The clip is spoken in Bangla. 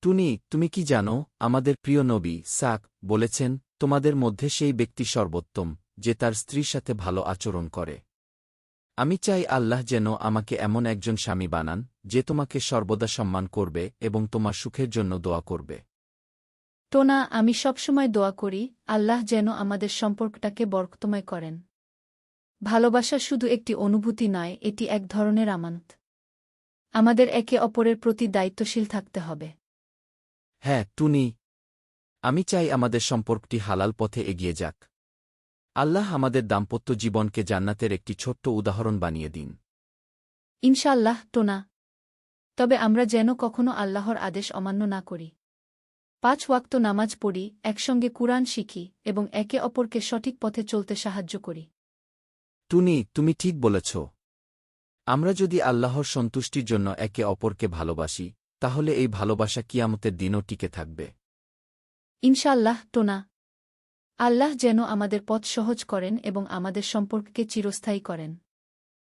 টুনি, তুমি কি জানো, আমাদের প্রিয় নবী সাক বলেছেন, তোমাদের মধ্যে সেই ব্যক্তি সর্বোত্তম যে তার স্ত্রীর সাথে ভালো আচরণ করে। আমি চাই আল্লাহ যেন আমাকে এমন একজন স্বামী বানান যে তোমাকে সর্বদা সম্মান করবে এবং তোমার সুখের জন্য দোয়া করবে। টোনা, আমি সবসময় দোয়া করি আল্লাহ যেন আমাদের সম্পর্কটাকে বরকতময় করেন। ভালোবাসা শুধু একটি অনুভূতি নয়, এটি এক ধরনের আমানত। আমাদের একে অপরের প্রতি দায়িত্বশীল থাকতে হবে। হ্যাঁ টুনি, আমি চাই আমাদের সম্পর্কটি হালাল পথে এগিয়ে যাক। আল্লাহ আমাদের দাম্পত্য জীবনকে জান্নাতের একটি ছোট্ট উদাহরণ বানিয়ে দিন। ইনশাআল্লাহ টোনা। তবে আমরা যেন কখনো আল্লাহর আদেশ অমান্য না করি। 5 ওয়াক্ত নামাজ পড়ি, একসঙ্গে কুরআন শিখি এবং একে অপরকে সঠিক পথে চলতে সাহায্য করি। টুনি, তুমি ঠিক বলেছ। আমরা যদি আল্লাহর সন্তুষ্টির জন্য একে অপরকে ভালোবাসি, তাহলে এই ভালোবাসা কিয়ামতের দিনও টিকে থাকবে। ইনশাআল্লাহ টোনা। আল্লাহ যেন আমাদের পথ সহজ করেন এবং আমাদের সম্পর্ককে চিরস্থায়ী করেন।